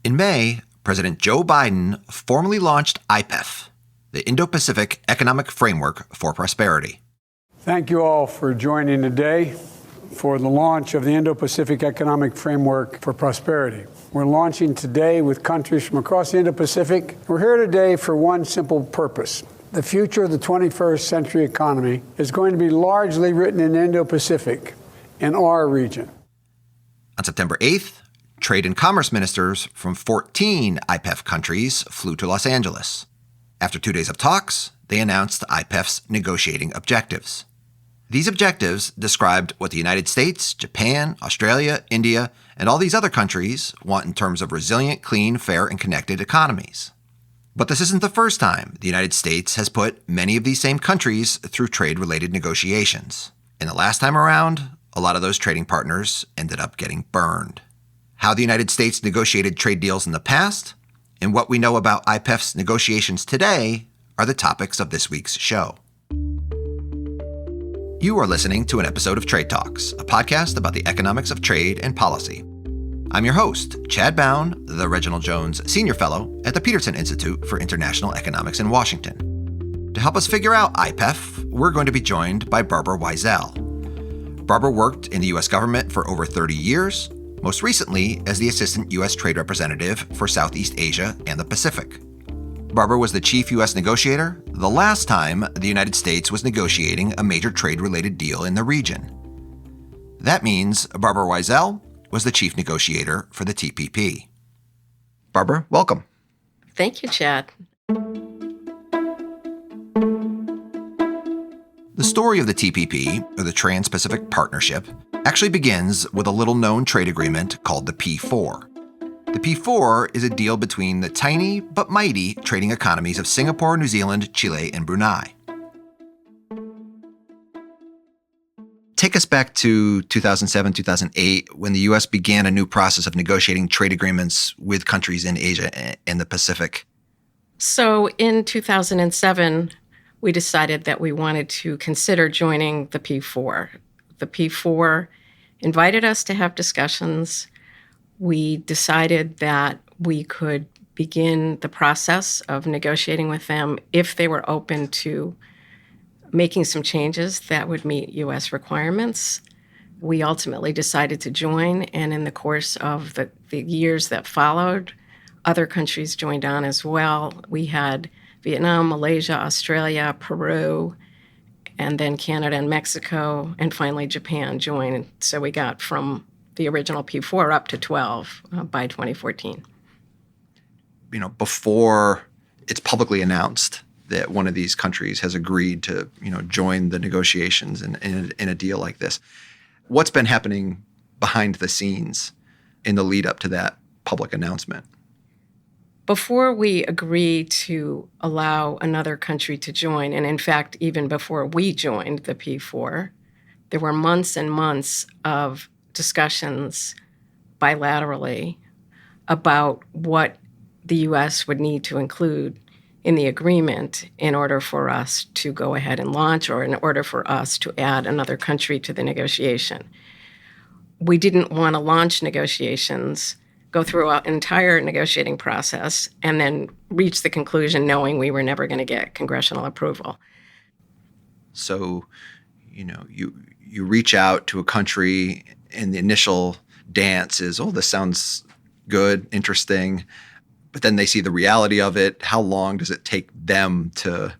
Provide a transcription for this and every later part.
In May, President Joe Biden formally launched IPEF, the Indo-Pacific Economic Framework for Prosperity. Thank you all for joining today for the launch of the Indo-Pacific Economic Framework for Prosperity. We're launching today with countries from across the Indo-Pacific. We're here today for one simple purpose. The future of the 21st century economy is going to be largely written in Indo-Pacific, in our region. On September 8th, Trade and Commerce ministers from 14 IPEF countries flew to Los Angeles. After 2 days of talks, they announced IPEF's negotiating objectives. These objectives described what the United States, Japan, Australia, India, and all these other countries want in terms of resilient, clean, fair, and connected economies. But this isn't the first time the United States has put many of these same countries through trade-related negotiations. And the last time around, a lot of those trading partners ended up getting burned. How the United States negotiated trade deals in the past, and what we know about IPEF's negotiations today are the topics of this week's show. You are listening to an episode of Trade Talks, a podcast about the economics of trade and policy. I'm your host, Chad Bown, the Reginald Jones Senior Fellow at the Peterson Institute for International Economics in Washington. To help us figure out IPEF, we're going to be joined by Barbara Weisel. Barbara worked in the U.S. government for over 30 years, most recently as the Assistant U.S. Trade Representative for Southeast Asia and the Pacific. Barbara was the chief U.S. negotiator the last time the United States was negotiating a major trade-related deal in the region. That means Barbara Weisel was the chief negotiator for the TPP. Barbara, welcome. Thank you, Chad. The story of the TPP, or the Trans-Pacific Partnership, actually begins with a little-known trade agreement called the P4. The P4 is a deal between the tiny but mighty trading economies of Singapore, New Zealand, Chile, and Brunei. Take us back to 2007, 2008, when the U.S. began a new process of negotiating trade agreements with countries in Asia and the Pacific. So in 2007, we decided that we wanted to consider joining the P4. The P4 invited us to have discussions. We decided that we could begin the process of negotiating with them if they were open to making some changes that would meet U.S. requirements. We ultimately decided to join, and in the course of the years that followed, other countries joined on as well. We had Vietnam, Malaysia, Australia, Peru, and then Canada and Mexico, and finally Japan joined. And so we got from the original P4 up to 12 by 2014. Before it's publicly announced that one of these countries has agreed to, join the negotiations in a deal like this, what's been happening behind the scenes in the lead up to that public announcement? Before we agreed to allow another country to join, and in fact, even before we joined the P4, there were months and months of discussions bilaterally about what the U.S. would need to include in the agreement in order for us to go ahead and launch, or in order for us to add another country to the negotiation. We didn't want to launch negotiations, go through an entire negotiating process, and then reach the conclusion knowing we were never going to get congressional approval. So, you reach out to a country, and the initial dance is, oh, this sounds good, interesting, but then they see the reality of it. How long does it take them to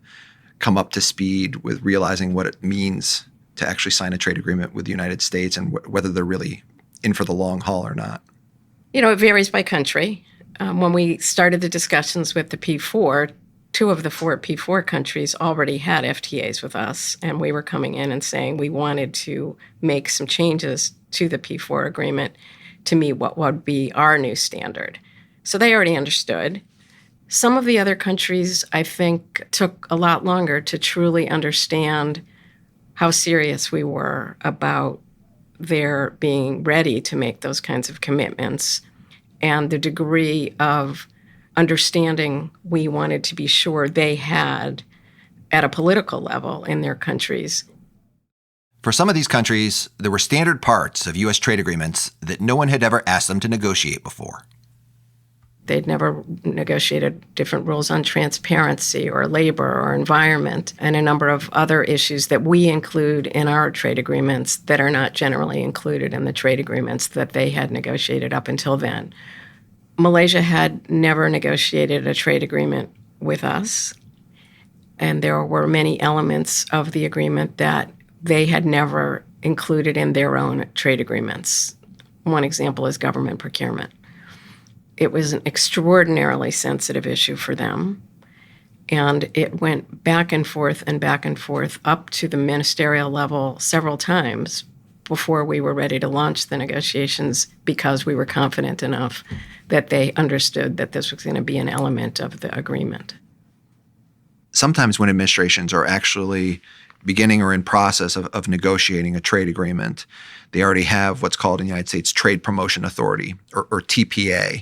come up to speed with realizing what it means to actually sign a trade agreement with the United States, and whether they're really in for the long haul or not? It varies by country. When we started the discussions with the P4, 2 of the 4 P4 countries already had FTAs with us, and we were coming in and saying we wanted to make some changes to the P4 agreement to meet what would be our new standard. So they already understood. Some of the other countries, I think, took a lot longer to truly understand how serious we were about their being ready to make those kinds of commitments, and the degree of understanding we wanted to be sure they had at a political level in their countries. For some of these countries, there were standard parts of U.S. trade agreements that no one had ever asked them to negotiate before. They'd never negotiated different rules on transparency or labor or environment and a number of other issues that we include in our trade agreements that are not generally included in the trade agreements that they had negotiated up until then. Malaysia had never negotiated a trade agreement with us, and there were many elements of the agreement that they had never included in their own trade agreements. One example is government procurement. It was an extraordinarily sensitive issue for them, and it went back and forth up to the ministerial level several times before we were ready to launch the negotiations, because we were confident enough that they understood that this was going to be an element of the agreement. Sometimes when administrations are actually beginning or in process of negotiating a trade agreement, they already have what's called in the United States Trade Promotion Authority, or TPA.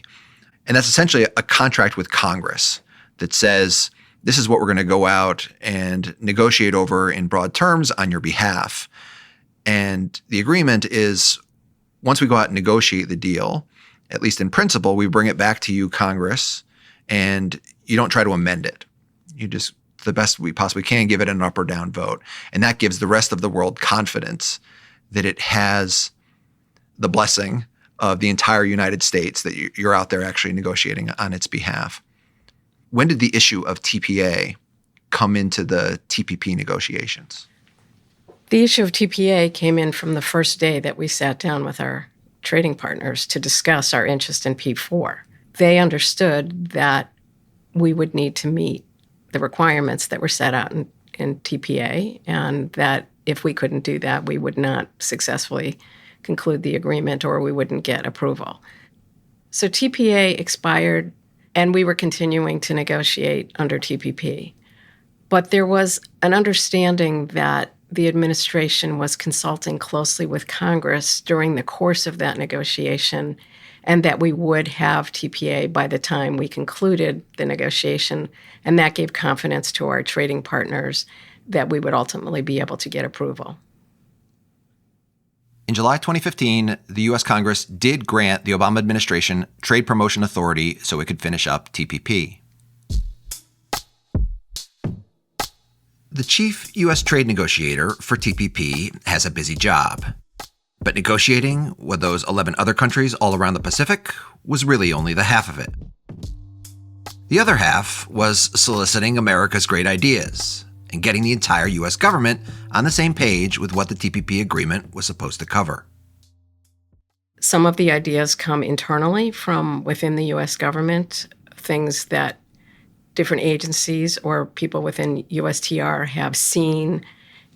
And that's essentially a contract with Congress that says, this is what we're going to go out and negotiate over in broad terms on your behalf. And the agreement is, once we go out and negotiate the deal, at least in principle, we bring it back to you, Congress, and you don't try to amend it. You just, the best we possibly can, give it an up or down vote. And that gives the rest of the world confidence that it has the blessing of the entire United States, that you're out there actually negotiating on its behalf. When did the issue of TPA come into the TPP negotiations? The issue of TPA came in from the first day that we sat down with our trading partners to discuss our interest in P4. They understood that we would need to meet the requirements that were set out in TPA, and that if we couldn't do that, we would not successfully conclude the agreement, or we wouldn't get approval. So TPA expired, and we were continuing to negotiate under TPP. But there was an understanding that the administration was consulting closely with Congress during the course of that negotiation, and that we would have TPA by the time we concluded the negotiation, and that gave confidence to our trading partners that we would ultimately be able to get approval. In July 2015, the U.S. Congress did grant the Obama administration Trade Promotion Authority so it could finish up TPP. The chief U.S. trade negotiator for TPP has a busy job. But negotiating with those 11 other countries all around the Pacific was really only the half of it. The other half was soliciting America's great ideas and getting the entire U.S. government on the same page with what the TPP agreement was supposed to cover. Some of the ideas come internally from within the U.S. government, things that different agencies or people within USTR have seen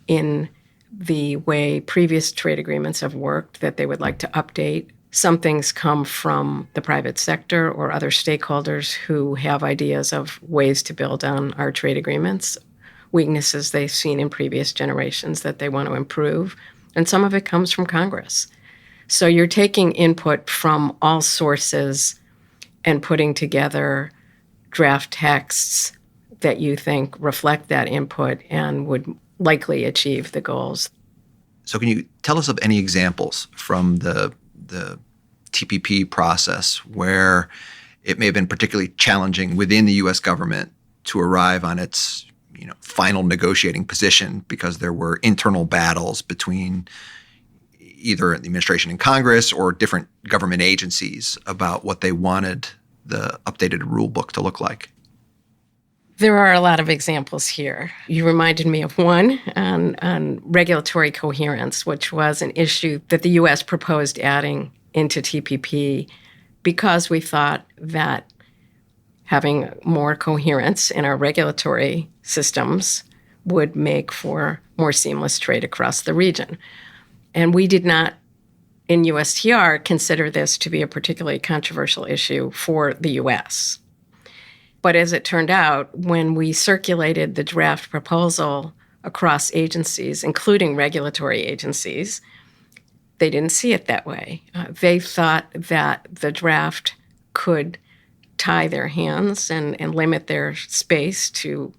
in the way previous trade agreements have worked that they would like to update. Some things come from the private sector or other stakeholders who have ideas of ways to build on our trade agreements, weaknesses they've seen in previous generations that they want to improve. And some of it comes from Congress. So you're taking input from all sources and putting together draft texts that you think reflect that input and would likely achieve the goals. So can you tell us of any examples from the TPP process where it may have been particularly challenging within the U.S. government to arrive on its final negotiating position because there were internal battles between either the administration and Congress or different government agencies about what they wanted the updated rule book to look like? There are a lot of examples here. You reminded me of one on regulatory coherence, which was an issue that the U.S. proposed adding into TPP because we thought that having more coherence in our regulatory systems would make for more seamless trade across the region. And we did not, in USTR, consider this to be a particularly controversial issue for the U.S. But as it turned out, when we circulated the draft proposal across agencies, including regulatory agencies, they didn't see it that way. They thought that the draft could tie their hands and limit their space to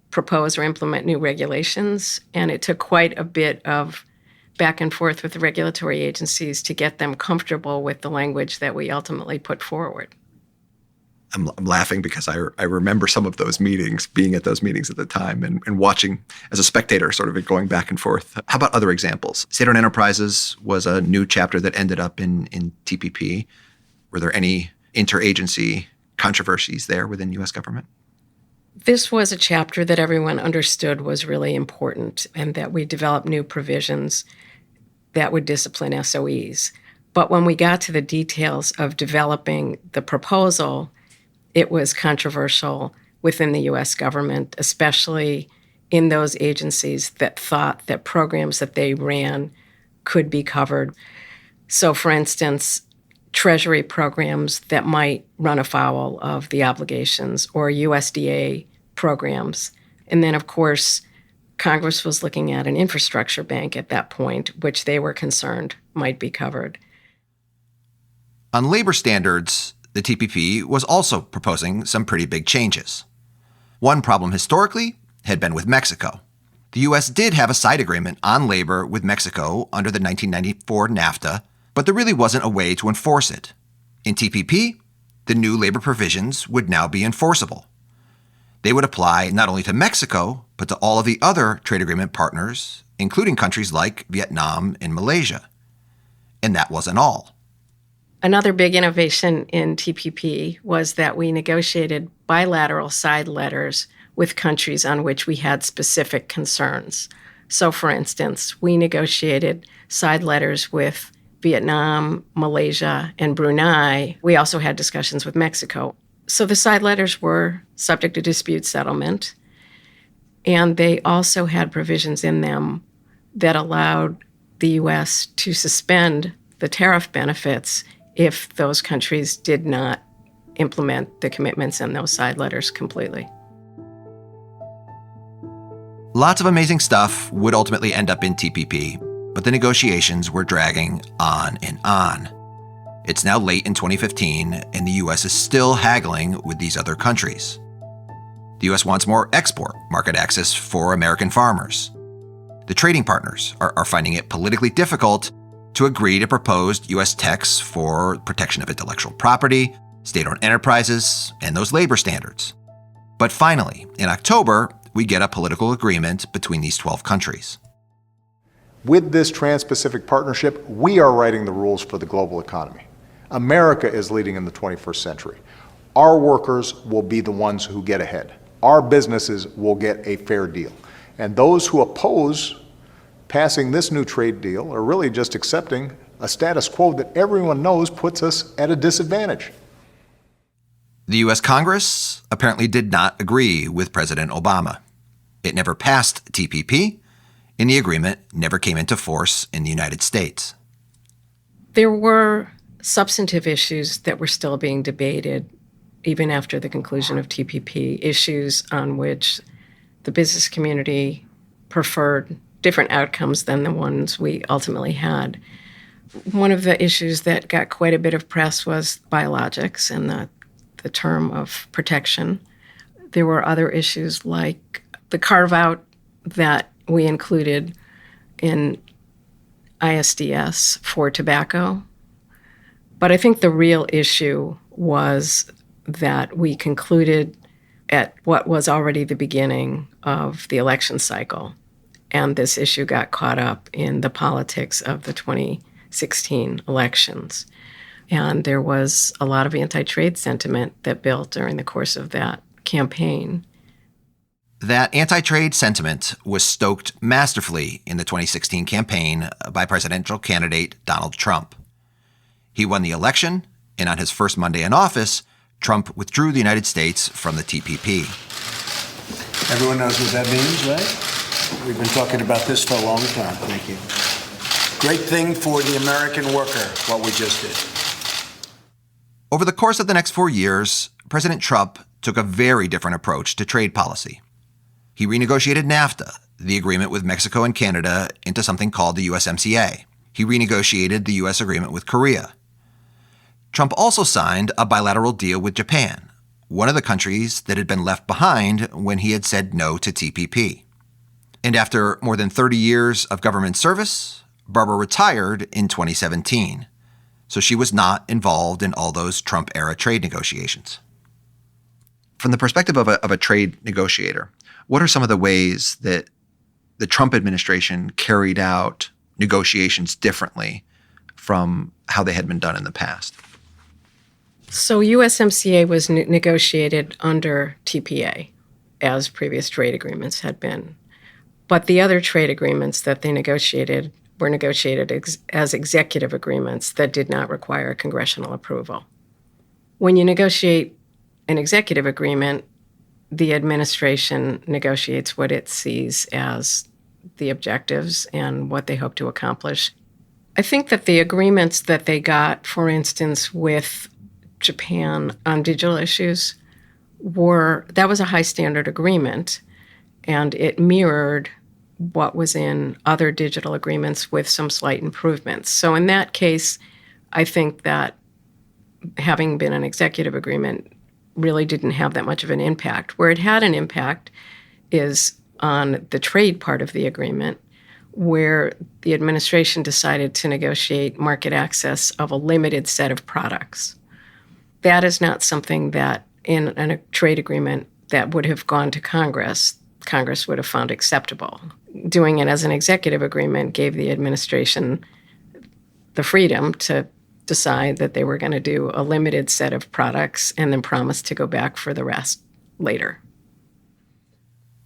propose or implement new regulations. And it took quite a bit of back and forth with the regulatory agencies to get them comfortable with the language that we ultimately put forward. I'm laughing because I remember some of those meetings, being at those meetings at the time and watching as a spectator, sort of it going back and forth. How about other examples? State-owned enterprises was a new chapter that ended up in TPP. Were there any interagency controversies there within U.S. government? This was a chapter that everyone understood was really important and that we developed new provisions that would discipline SOEs. But when we got to the details of developing the proposal, it was controversial within the U.S. government, especially in those agencies that thought that programs that they ran could be covered. So, for instance, Treasury programs that might run afoul of the obligations, or USDA programs. And then, of course, Congress was looking at an infrastructure bank at that point, which they were concerned might be covered. On labor standards, the TPP was also proposing some pretty big changes. One problem historically had been with Mexico. The U.S. did have a side agreement on labor with Mexico under the 1994 NAFTA, but there really wasn't a way to enforce it. In TPP, the new labor provisions would now be enforceable. They would apply not only to Mexico, but to all of the other trade agreement partners, including countries like Vietnam and Malaysia. And that wasn't all. Another big innovation in TPP was that we negotiated bilateral side letters with countries on which we had specific concerns. So, for instance, we negotiated side letters with Vietnam, Malaysia, and Brunei. We also had discussions with Mexico. So the side letters were subject to dispute settlement, and they also had provisions in them that allowed the U.S. to suspend the tariff benefits if those countries did not implement the commitments in those side letters completely. Lots of amazing stuff would ultimately end up in TPP, but the negotiations were dragging on and on. It's now late in 2015, and the U.S. is still haggling with these other countries. The U.S. wants more export market access for American farmers. The trading partners are finding it politically difficult to agree to proposed U.S. texts for protection of intellectual property, state-owned enterprises, and those labor standards. But finally, in October, we get a political agreement between these 12 countries. With this Trans-Pacific Partnership, we are writing the rules for the global economy. America is leading in the 21st century. Our workers will be the ones who get ahead. Our businesses will get a fair deal. And those who oppose passing this new trade deal are really just accepting a status quo that everyone knows puts us at a disadvantage. The U.S. Congress apparently did not agree with President Obama. It never passed TPP, and the agreement never came into force in the United States. There were substantive issues that were still being debated even after the conclusion of TPP, issues on which the business community preferred different outcomes than the ones we ultimately had. One of the issues that got quite a bit of press was biologics and the term of protection. There were other issues like the carve-out that we included in ISDS for tobacco. But I think the real issue was that we concluded at what was already the beginning of the election cycle. And this issue got caught up in the politics of the 2016 elections. And there was a lot of anti-trade sentiment that built during the course of that campaign. That anti-trade sentiment was stoked masterfully in the 2016 campaign by presidential candidate Donald Trump. He won the election, and on his first Monday in office, Trump withdrew the United States from the TPP. Everyone knows what that means, right? We've been talking about this for a long time. Thank you. Great thing for the American worker, what we just did. Over the course of the next 4 years, President Trump took a very different approach to trade policy. He renegotiated NAFTA, the agreement with Mexico and Canada, into something called the USMCA. He renegotiated the U.S. agreement with Korea. Trump also signed a bilateral deal with Japan, one of the countries that had been left behind when he had said no to TPP. And after more than 30 years of government service, Barbara retired in 2017. So she was not involved in all those Trump-era trade negotiations. From the perspective of a trade negotiator, what are some of the ways that the Trump administration carried out negotiations differently from how they had been done in the past? So USMCA was negotiated under TPA, as previous trade agreements had been. But the other trade agreements that they negotiated were negotiated as executive agreements that did not require congressional approval. When you negotiate an executive agreement, the administration negotiates what it sees as the objectives and what they hope to accomplish. I think that the agreements that they got, for instance, with Japan on digital issues, that was a high standard agreement, and it mirrored what was in other digital agreements with some slight improvements. So in that case, I think that having been an executive agreement really didn't have that much of an impact. Where it had an impact is on the trade part of the agreement, where the administration decided to negotiate market access of a limited set of products. That is not something that in a trade agreement that would have gone to Congress would have found acceptable. Doing it as an executive agreement gave the administration the freedom to decide that they were going to do a limited set of products and then promise to go back for the rest later.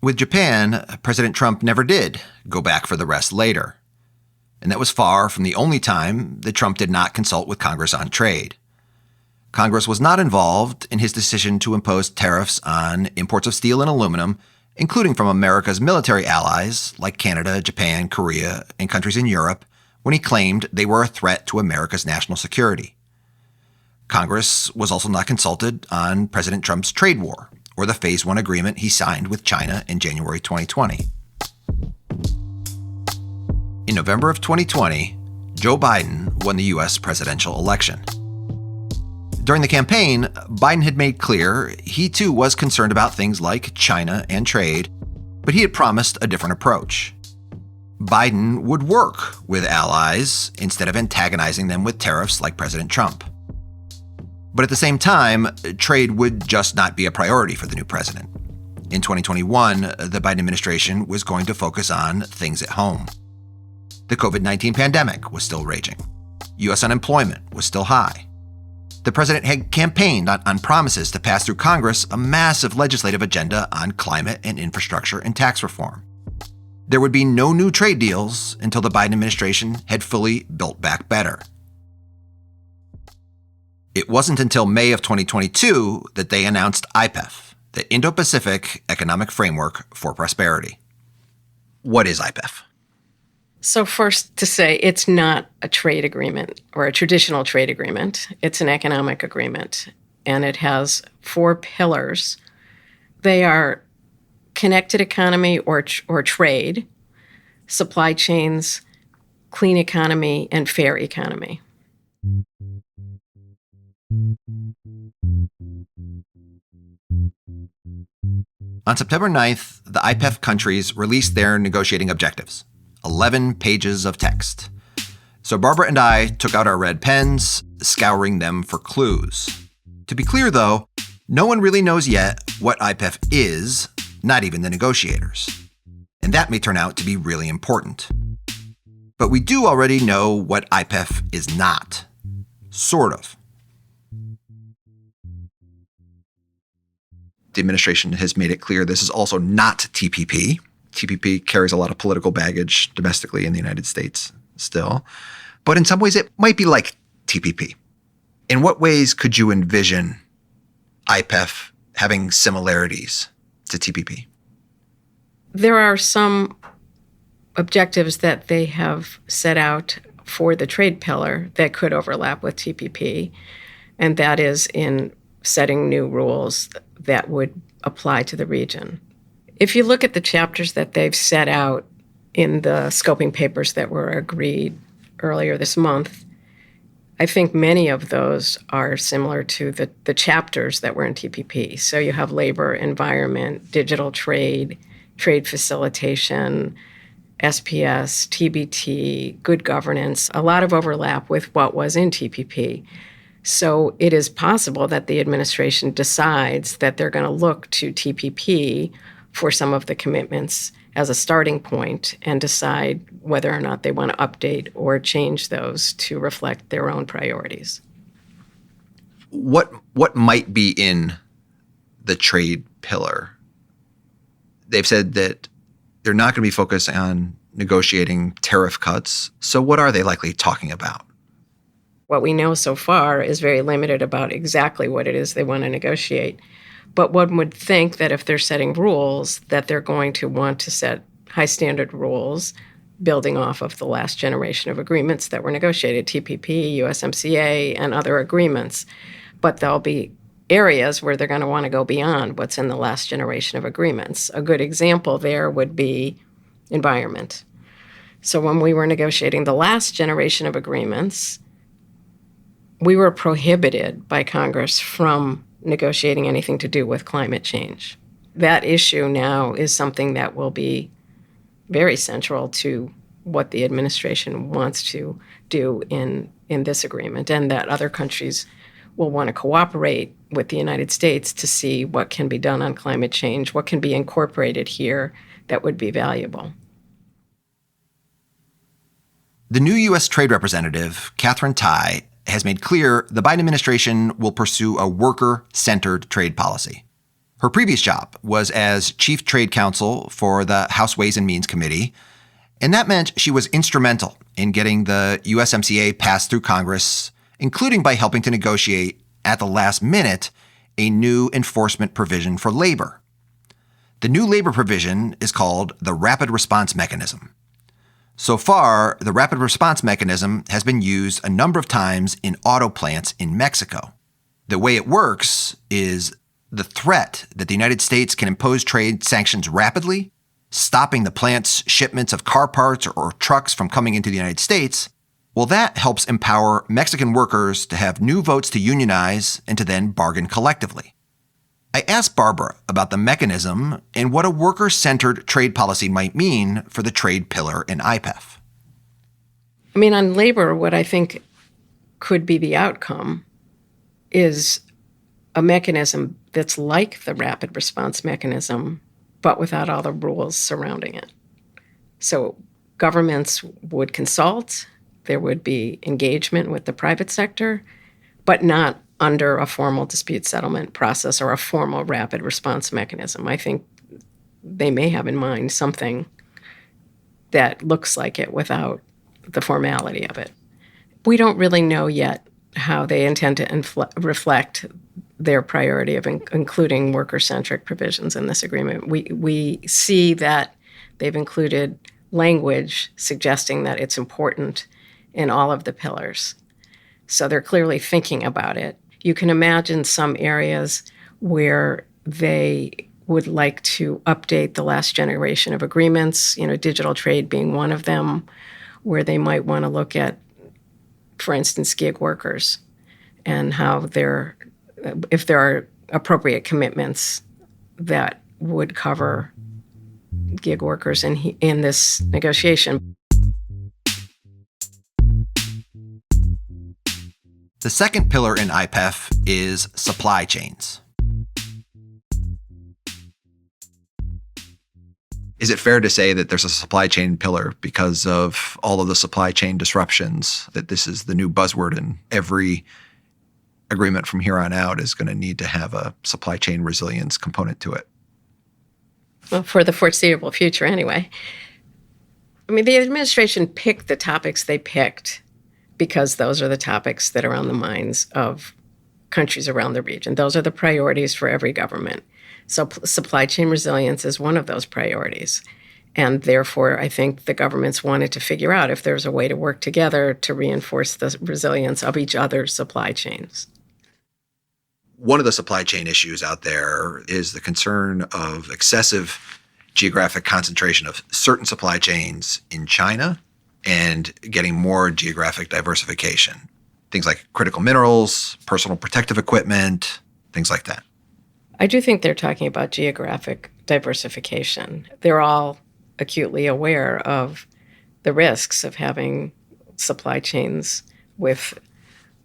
With Japan, President Trump never did go back for the rest later. And that was far from the only time that Trump did not consult with Congress on trade. Congress was not involved in his decision to impose tariffs on imports of steel and aluminum, including from America's military allies like Canada, Japan, Korea, and countries in Europe, when he claimed they were a threat to America's national security. Congress was also not consulted on President Trump's trade war, or the Phase 1 agreement he signed with China in January 2020. In November of 2020, Joe Biden won the U.S. presidential election. During the campaign, Biden had made clear he too was concerned about things like China and trade, but he had promised a different approach. Biden would work with allies instead of antagonizing them with tariffs like President Trump. But at the same time, trade would just not be a priority for the new president. In 2021, the Biden administration was going to focus on things at home. The COVID-19 pandemic was still raging. U.S. unemployment was still high. The president had campaigned on promises to pass through Congress a massive legislative agenda on climate and infrastructure and tax reform. There would be no new trade deals until the Biden administration had fully built back better. It wasn't until May of 2022 that they announced IPEF, the Indo-Pacific Economic Framework for Prosperity. What is IPEF? So first to say, it's not a trade agreement or a traditional trade agreement. It's an economic agreement, and it has 4 pillars. They are connected economy or trade, supply chains, clean economy, and fair economy. On September 9th, the IPEF countries released their negotiating objectives, 11 pages of text. So Barbara and I took out our red pens, scouring them for clues. To be clear, though, no one really knows yet what IPEF is, not even the negotiators. And that may turn out to be really important. But we do already know what IPEF is not. Sort of. The administration has made it clear this is also not TPP. TPP carries a lot of political baggage domestically in the United States still. But in some ways, it might be like TPP. In what ways could you envision IPEF having similarities to TPP? There are some objectives that they have set out for the trade pillar that could overlap with TPP, and that is in setting new rules that would apply to the region. If you look at the chapters that they've set out in the scoping papers that were agreed earlier this month, I think many of those are similar to the chapters that were in TPP. So you have labor, environment, digital trade, trade facilitation, SPS, TBT, good governance, a lot of overlap with what was in TPP. So it is possible that the administration decides that they're going to look to TPP for some of the commitments as a starting point and decide whether or not they want to update or change those to reflect their own priorities. What might be in the trade pillar? They've said that they're not going to be focused on negotiating tariff cuts. So what are they likely talking about? What we know so far is very limited about exactly what it is they want to negotiate. But one would think that if they're setting rules, that they're going to want to set high standard rules building off of the last generation of agreements that were negotiated, TPP, USMCA, and other agreements. But there'll be areas where they're going to want to go beyond what's in the last generation of agreements. A good example there would be environment. So when we were negotiating the last generation of agreements, we were prohibited by Congress from negotiating anything to do with climate change. That issue now is something that will be very central to what the administration wants to do in this agreement, and that other countries will want to cooperate with the United States to see what can be done on climate change, what can be incorporated here that would be valuable. The new U.S. Trade Representative, Katherine Tai, has made clear the Biden administration will pursue a worker-centered trade policy. Her previous job was as chief trade counsel for the House Ways and Means Committee, and that meant she was instrumental in getting the USMCA passed through Congress, including by helping to negotiate at the last minute a new enforcement provision for labor. The new labor provision is called the Rapid Response Mechanism. So far, the Rapid Response Mechanism has been used a number of times in auto plants in Mexico. The way it works is the threat that the United States can impose trade sanctions rapidly, stopping the plant's shipments of car parts or trucks from coming into the United States. Well, that helps empower Mexican workers to have new votes to unionize and to then bargain collectively. I asked Barbara about the mechanism and what a worker-centered trade policy might mean for the trade pillar in IPEF. I mean, on labor, what I think could be the outcome is a mechanism that's like the rapid response mechanism, but without all the rules surrounding it. So governments would consult, there would be engagement with the private sector, but not under a formal dispute settlement process or a formal rapid response mechanism. I think they may have in mind something that looks like it without the formality of it. We don't really know yet how they intend to reflect their priority of including worker-centric provisions in this agreement. We see that they've included language suggesting that it's important in all of the pillars. So they're clearly thinking about it. You can imagine some areas where they would like to update the last generation of agreements, digital trade being one of them, where they might want to look at, for instance, gig workers and how if there are appropriate commitments that would cover gig workers in this negotiation. The second pillar in IPEF is supply chains. Is it fair to say that there's a supply chain pillar because of all of the supply chain disruptions, that this is the new buzzword and every agreement from here on out is going to need to have a supply chain resilience component to it? Well, for the foreseeable future anyway. I mean, the administration picked the topics they picked because those are the topics that are on the minds of countries around the region. Those are the priorities for every government. So supply chain resilience is one of those priorities. And therefore, I think the governments wanted to figure out if there's a way to work together to reinforce the resilience of each other's supply chains. One of the supply chain issues out there is the concern of excessive geographic concentration of certain supply chains in China and getting more geographic diversification. Things like critical minerals, personal protective equipment, things like that. I do think they're talking about geographic diversification. They're all acutely aware of the risks of having supply chains with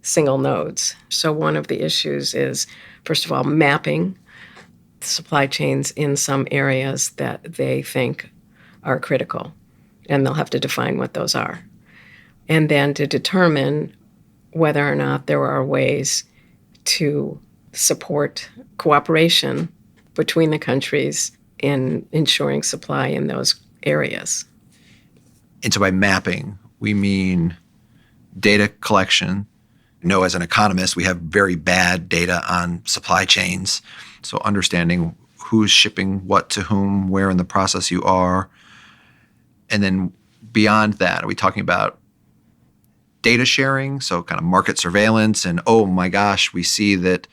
single nodes. So one of the issues is, first of all, mapping supply chains in some areas that they think are critical, and they'll have to define what those are. And then to determine whether or not there are ways to support cooperation between the countries in ensuring supply in those areas. And so by mapping, we mean data collection. You know, as an economist, we have very bad data on supply chains. So understanding who's shipping what to whom, where in the process you are. And then beyond that, are we talking about data sharing? So kind of market surveillance and, oh my gosh, we see that,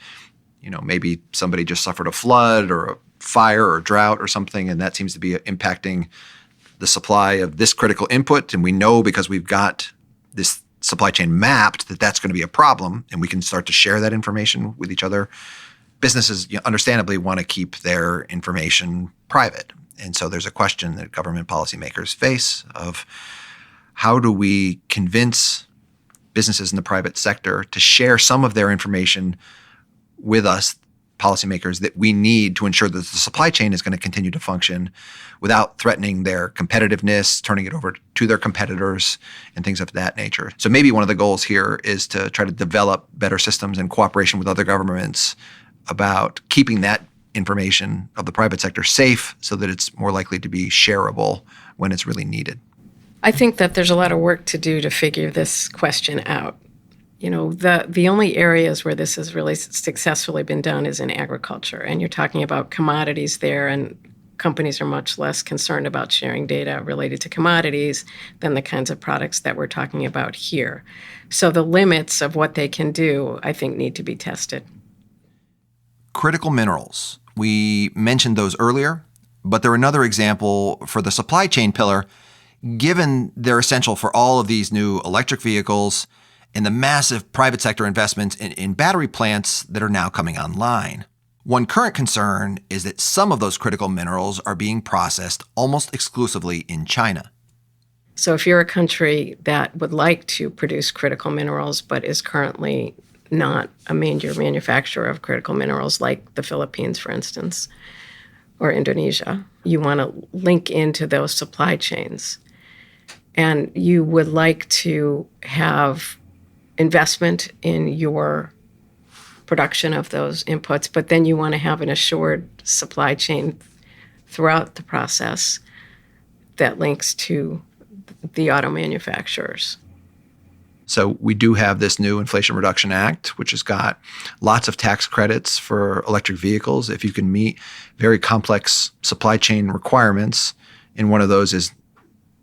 maybe somebody just suffered a flood or a fire or drought or something, and that seems to be impacting the supply of this critical input. And we know because we've got this supply chain mapped that that's going to be a problem, and we can start to share that information with each other. Businesses understandably want to keep their information private. And so there's a question that government policymakers face of how do we convince businesses in the private sector to share some of their information with us, policymakers, that we need to ensure that the supply chain is going to continue to function without threatening their competitiveness, turning it over to their competitors, and things of that nature. So maybe one of the goals here is to try to develop better systems in cooperation with other governments about keeping that information of the private sector safe so that it's more likely to be shareable when it's really needed. I think that there's a lot of work to do to figure this question out. The only areas where this has really successfully been done is in agriculture, and you're talking about commodities there, and companies are much less concerned about sharing data related to commodities than the kinds of products that we're talking about here. So the limits of what they can do, I think, need to be tested. Critical minerals. We mentioned those earlier, but they're another example for the supply chain pillar, given they're essential for all of these new electric vehicles and the massive private sector investments in battery plants that are now coming online. One current concern is that some of those critical minerals are being processed almost exclusively in China. So if you're a country that would like to produce critical minerals but is currently not a major manufacturer of critical minerals, like the Philippines, for instance, or Indonesia, you want to link into those supply chains. And you would like to have investment in your production of those inputs, but then you want to have an assured supply chain throughout the process that links to the auto manufacturers. So we do have this new Inflation Reduction Act, which has got lots of tax credits for electric vehicles if you can meet very complex supply chain requirements. And one of those is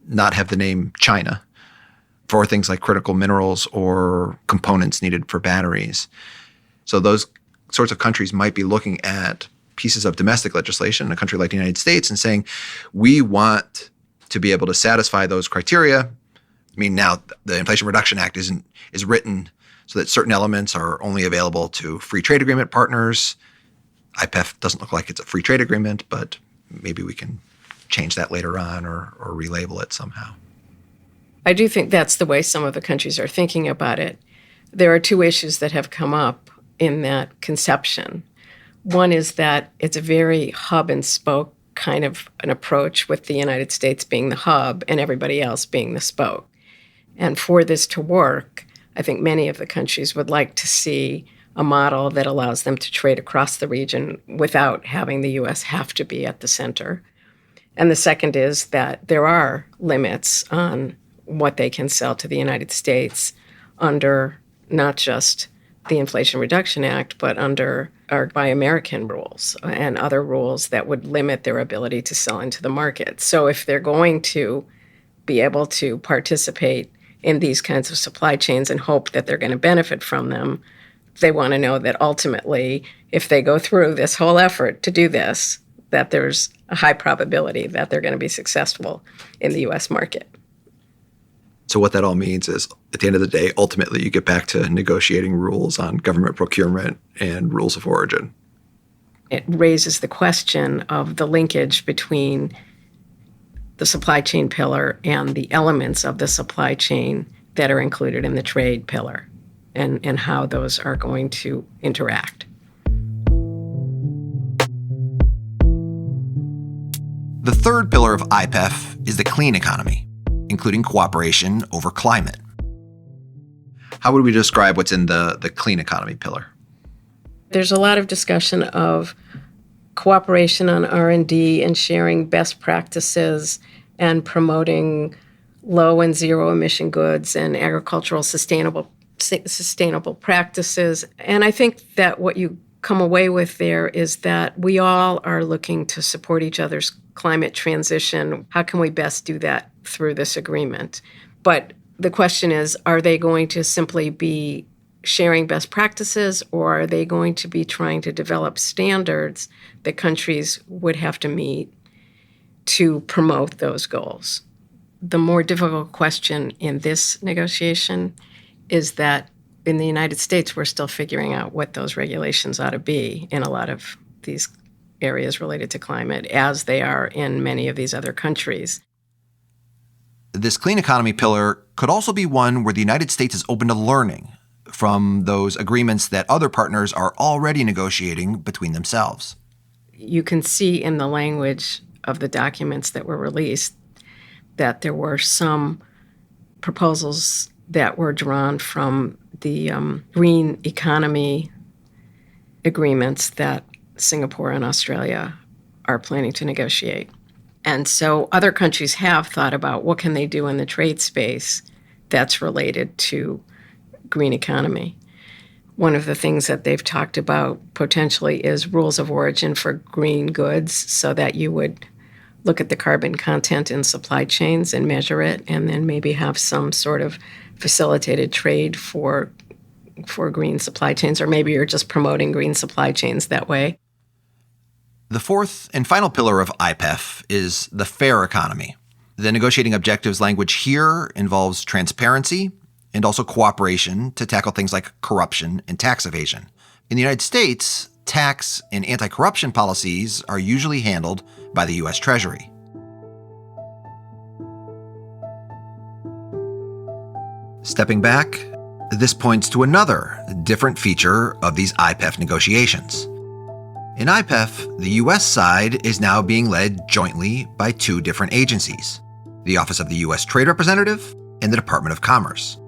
not have the name China for things like critical minerals or components needed for batteries. So those sorts of countries might be looking at pieces of domestic legislation in a country like the United States and saying, we want to be able to satisfy those criteria. I mean, now the Inflation Reduction Act is written so that certain elements are only available to free trade agreement partners. IPEF doesn't look like it's a free trade agreement, but maybe we can change that later on or relabel it somehow. I do think that's the way some of the countries are thinking about it. There are two issues that have come up in that conception. One is that it's a very hub and spoke kind of an approach, with the United States being the hub and everybody else being the spoke. And for this to work, I think many of the countries would like to see a model that allows them to trade across the region without having the U.S. have to be at the center. And the second is that there are limits on what they can sell to the United States under not just the Inflation Reduction Act, but under our Buy American rules and other rules that would limit their ability to sell into the market. So if they're going to be able to participate in these kinds of supply chains and hope that they're going to benefit from them, they want to know that ultimately, if they go through this whole effort to do this, that there's a high probability that they're going to be successful in the U.S. market. So what that all means is, at the end of the day, ultimately you get back to negotiating rules on government procurement and rules of origin. It raises the question of the linkage between the supply chain pillar and the elements of the supply chain that are included in the trade pillar. and how those are going to interact. The third pillar of IPEF is the clean economy, including cooperation over climate. How would we describe what's in the clean economy pillar? There's a lot of discussion of cooperation on R&D and sharing best practices and promoting low and zero emission goods and agricultural sustainable practices. And I think that what you come away with there is that we all are looking to support each other's climate transition. How can we best do that through this agreement? But the question is, are they going to simply be sharing best practices, or are they going to be trying to develop standards that countries would have to meet to promote those goals? The more difficult question in this negotiation is that in the United States, we're still figuring out what those regulations ought to be in a lot of these areas related to climate, as they are in many of these other countries. This clean economy pillar could also be one where the United States is open to learning from those agreements that other partners are already negotiating between themselves. You can see in the language of the documents that were released that there were some proposals that were drawn from the green economy agreements that Singapore and Australia are planning to negotiate. And so other countries have thought about what can they do in the trade space that's related to green economy. One of the things that they've talked about potentially is rules of origin for green goods, so that you would look at the carbon content in supply chains and measure it, and then maybe have some sort of facilitated trade for green supply chains, or maybe you're just promoting green supply chains that way. The fourth and final pillar of IPEF is the fair economy. The negotiating objectives language here involves transparency and also cooperation to tackle things like corruption and tax evasion. In the United States, tax and anti-corruption policies are usually handled by the U.S. Treasury. Stepping back, this points to another different feature of these IPEF negotiations. In IPEF, the U.S. side is now being led jointly by two different agencies, the Office of the U.S. Trade Representative and the Department of Commerce.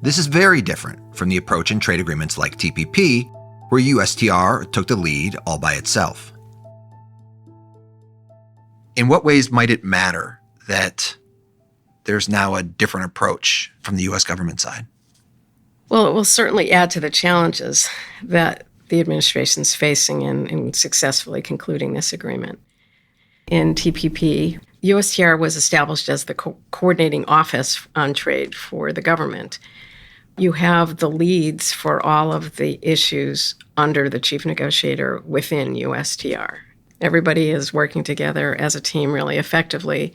This is very different from the approach in trade agreements like TPP, where USTR took the lead all by itself. In what ways might it matter that there's now a different approach from the U.S. government side? Well, it will certainly add to the challenges that the administration's facing in successfully concluding this agreement. In TPP, USTR was established as the coordinating office on trade for the government. You have the leads for all of the issues under the chief negotiator within USTR. Everybody is working together as a team really effectively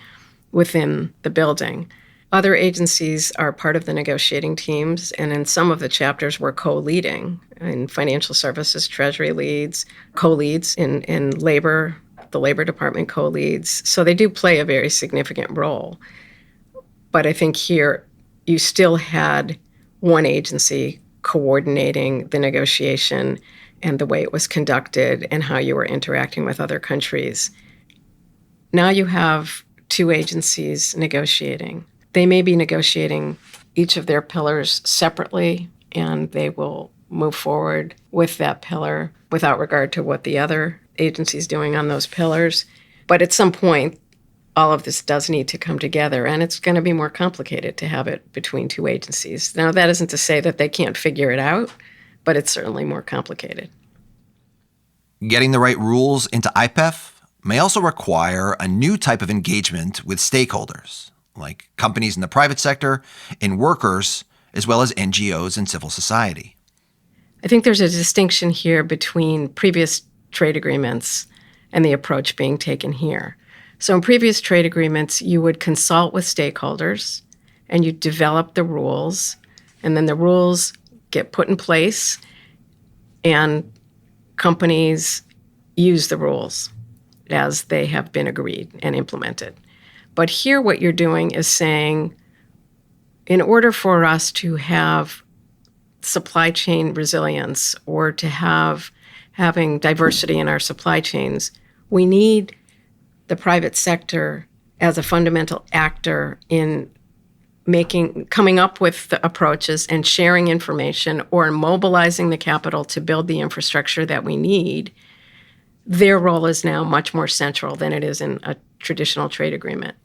within the building. Other agencies are part of the negotiating teams, and in some of the chapters we're co-leading. In financial services, Treasury leads, co-leads in labor, the Labor Department co-leads. So they do play a very significant role. But I think here you still had one agency coordinating the negotiation and the way it was conducted and how you were interacting with other countries. Now you have two agencies negotiating. They may be negotiating each of their pillars separately, and they will move forward with that pillar without regard to what the other agency is doing on those pillars. But at some point, all of this does need to come together, and it's going to be more complicated to have it between two agencies. Now, that isn't to say that they can't figure it out, but it's certainly more complicated. Getting the right rules into IPEF may also require a new type of engagement with stakeholders, like companies in the private sector and workers, as well as NGOs and civil society. I think there's a distinction here between previous trade agreements and the approach being taken here. So in previous trade agreements, you would consult with stakeholders and you develop the rules, and then the rules get put in place and companies use the rules as they have been agreed and implemented. But here what you're doing is saying, in order for us to have supply chain resilience or to having diversity in our supply chains, we need the private sector as a fundamental actor in coming up with the approaches and sharing information or mobilizing the capital to build the infrastructure that we need. Their role is now much more central than it is in a traditional trade agreement.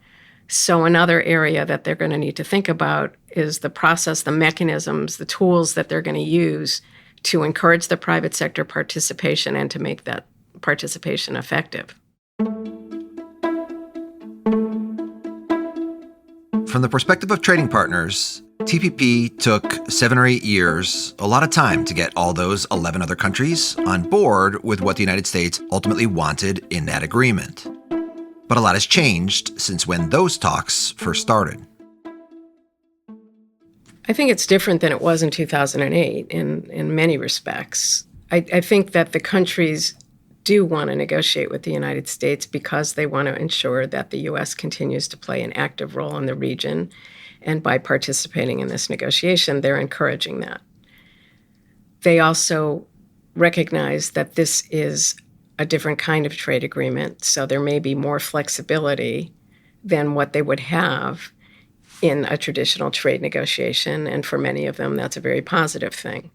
So another area that they're going to need to think about is the process, the mechanisms, the tools that they're going to use to encourage the private sector participation and to make that participation effective. From the perspective of trading partners, TPP took 7 or 8 years, a lot of time to get all those 11 other countries on board with what the United States ultimately wanted in that agreement. But a lot has changed since when those talks first started. I think it's different than it was in 2008 in many respects. I think that the countries do want to negotiate with the United States because they want to ensure that the U.S. continues to play an active role in the region. And by participating in this negotiation, they're encouraging that. They also recognize that this is a different kind of trade agreement, so there may be more flexibility than what they would have in a traditional trade negotiation. And for many of them, that's a very positive thing.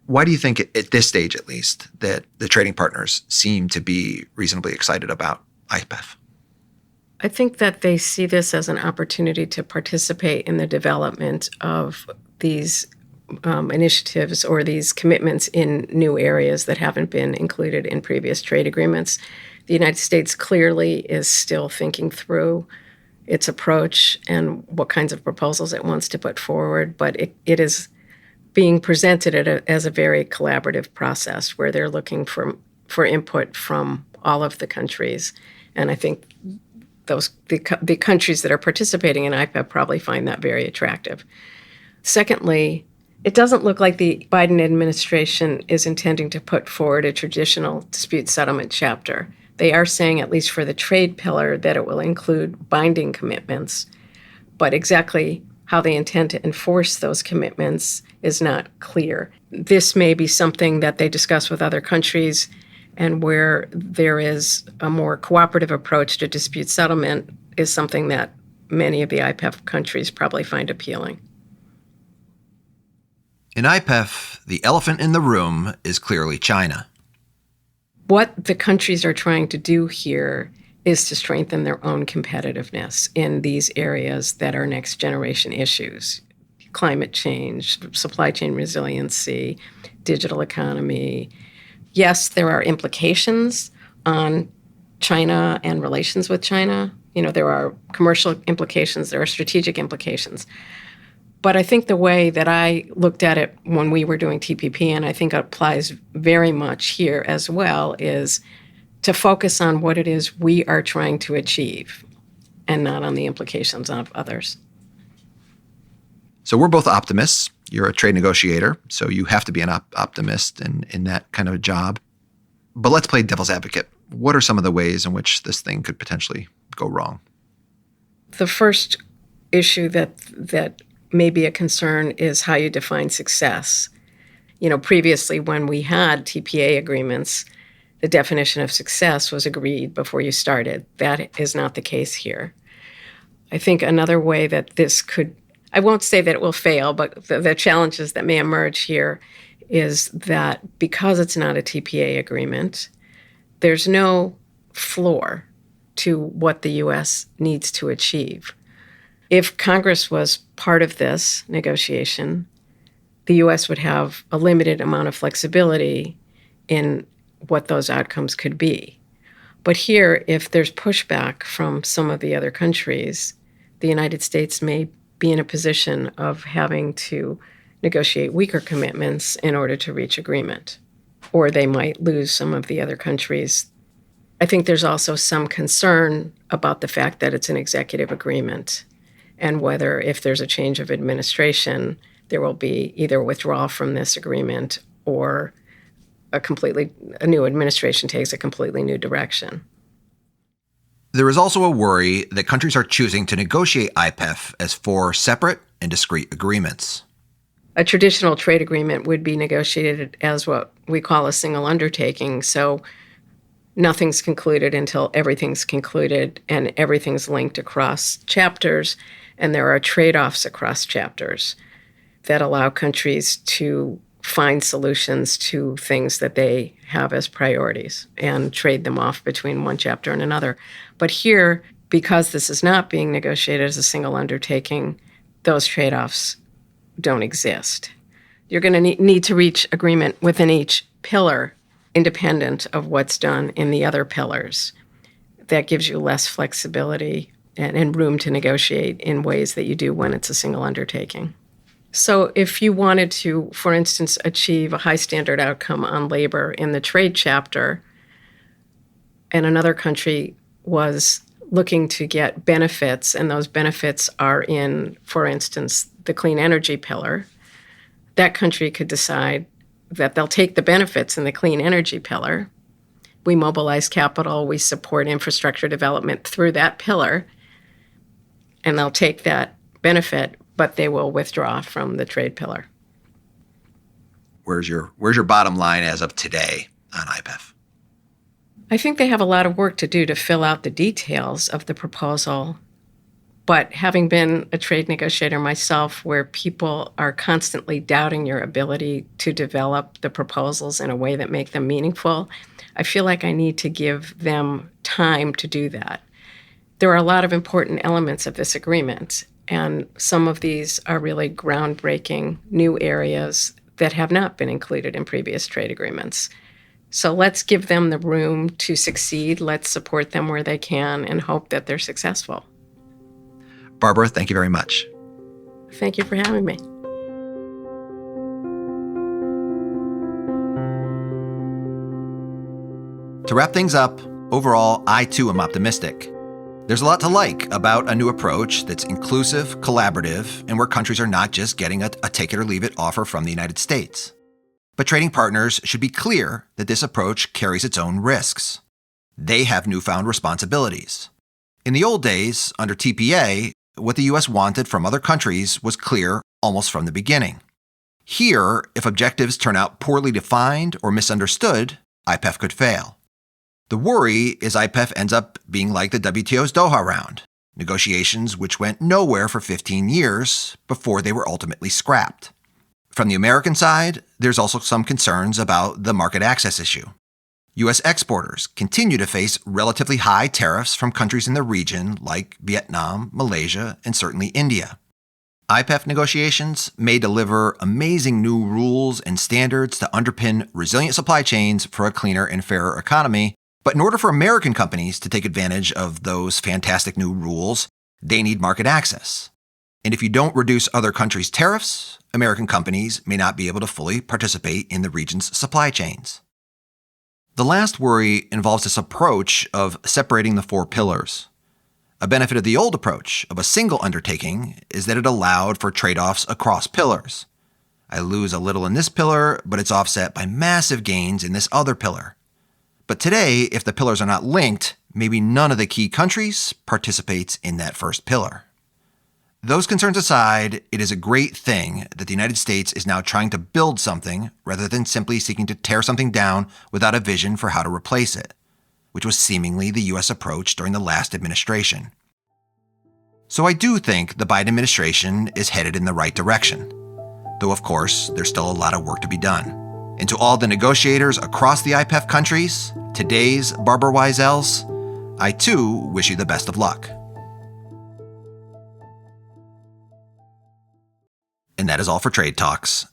Why do you think, at this stage at least, that the trading partners seem to be reasonably excited about IPEF? I think that they see this as an opportunity to participate in the development of these initiatives or these commitments in new areas that haven't been included in previous trade agreements. The United States clearly is still thinking through its approach and what kinds of proposals it wants to put forward, but it is being presented as a very collaborative process where they're looking for input from all of the countries. And I think the countries that are participating in IPEF probably find that very attractive. Secondly, it doesn't look like the Biden administration is intending to put forward a traditional dispute settlement chapter. They are saying, at least for the trade pillar, that it will include binding commitments, but exactly how they intend to enforce those commitments is not clear. This may be something that they discuss with other countries, and where there is a more cooperative approach to dispute settlement is something that many of the IPEF countries probably find appealing. In IPEF, the elephant in the room is clearly China. What the countries are trying to do here is to strengthen their own competitiveness in these areas that are next generation issues: climate change, supply chain resiliency, digital economy. Yes, there are implications on China and relations with China. There are commercial implications, there are strategic implications. But I think the way that I looked at it when we were doing TPP, and I think it applies very much here as well, is to focus on what it is we are trying to achieve and not on the implications of others. So we're both optimists. You're a trade negotiator, so you have to be an optimist in that kind of a job. But let's play devil's advocate. What are some of the ways in which this thing could potentially go wrong? The first issue that may be a concern is how you define success. Previously when we had TPA agreements, the definition of success was agreed before you started. That is not the case here. I think another way that this could, I won't say that it will fail, but the challenges that may emerge here is that because it's not a TPA agreement, there's no floor to what the U.S. needs to achieve. If Congress was part of this negotiation, the U.S. would have a limited amount of flexibility in what those outcomes could be. But here, if there's pushback from some of the other countries, the United States may be in a position of having to negotiate weaker commitments in order to reach agreement, or they might lose some of the other countries. I think there's also some concern about the fact that it's an executive agreement and whether, if there's a change of administration, there will be either withdrawal from this agreement or a new administration takes a completely new direction. There is also a worry that countries are choosing to negotiate IPEF as 4 separate and discrete agreements. A traditional trade agreement would be negotiated as what we call a single undertaking. So nothing's concluded until everything's concluded, and everything's linked across chapters, and there are trade-offs across chapters that allow countries to find solutions to things that they have as priorities and trade them off between one chapter and another. But here, because this is not being negotiated as a single undertaking, those trade-offs don't exist. You're going to need to reach agreement within each pillar, independent of what's done in the other pillars. That gives you less flexibility and room to negotiate in ways that you do when it's a single undertaking. So if you wanted to, for instance, achieve a high standard outcome on labor in the trade chapter, and another country was looking to get benefits, and those benefits are in, for instance, the clean energy pillar, that country could decide that they'll take the benefits in the clean energy pillar. We mobilize capital, we support infrastructure development through that pillar, and they'll take that benefit, but they will withdraw from the trade pillar. Where's your bottom line as of today on IPEF? I think they have a lot of work to do to fill out the details of the proposal. But having been a trade negotiator myself, where people are constantly doubting your ability to develop the proposals in a way that make them meaningful, I feel like I need to give them time to do that. There are a lot of important elements of this agreement, and some of these are really groundbreaking new areas that have not been included in previous trade agreements. So let's give them the room to succeed. Let's support them where they can and hope that they're successful. Barbara, thank you very much. Thank you for having me. To wrap things up, overall, I too am optimistic. There's a lot to like about a new approach that's inclusive, collaborative, and where countries are not just getting a take-it-or-leave-it offer from the United States. But trading partners should be clear that this approach carries its own risks. They have newfound responsibilities. In the old days, under TPA, what the U.S. wanted from other countries was clear almost from the beginning. Here, if objectives turn out poorly defined or misunderstood, IPEF could fail. The worry is IPEF ends up being like the WTO's Doha round, negotiations which went nowhere for 15 years before they were ultimately scrapped. From the American side, there's also some concerns about the market access issue. U.S. exporters continue to face relatively high tariffs from countries in the region like Vietnam, Malaysia, and certainly India. IPEF negotiations may deliver amazing new rules and standards to underpin resilient supply chains for a cleaner and fairer economy, but in order for American companies to take advantage of those fantastic new rules, they need market access. And if you don't reduce other countries' tariffs, American companies may not be able to fully participate in the region's supply chains. The last worry involves this approach of separating the four pillars. A benefit of the old approach of a single undertaking is that it allowed for trade-offs across pillars. I lose a little in this pillar, but it's offset by massive gains in this other pillar. But today, if the pillars are not linked, maybe none of the key countries participates in that first pillar. Those concerns aside, it is a great thing that the United States is now trying to build something rather than simply seeking to tear something down without a vision for how to replace it, which was seemingly the U.S. approach during the last administration. So I do think the Biden administration is headed in the right direction, though of course there's still a lot of work to be done. And to all the negotiators across the IPEF countries, today's Barbara Wiesel's, I too wish you the best of luck. And that is all for Trade Talks.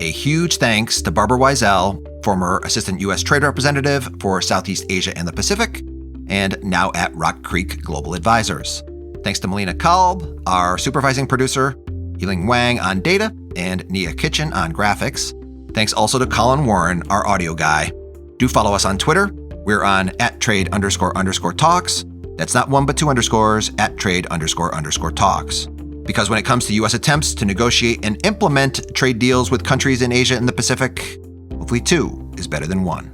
A huge thanks to Barbara Wiesel, former Assistant U.S. Trade Representative for Southeast Asia and the Pacific, and now at Rock Creek Global Advisors. Thanks to Melina Kalb, our supervising producer, Yiling Wang on data, and Nia Kitchen on graphics. Thanks also to Colin Warren, our audio guy. Do follow us on Twitter. We're on @trade__talks. That's not one but two underscores, @trade__talks. Because when it comes to U.S. attempts to negotiate and implement trade deals with countries in Asia and the Pacific, hopefully two is better than one.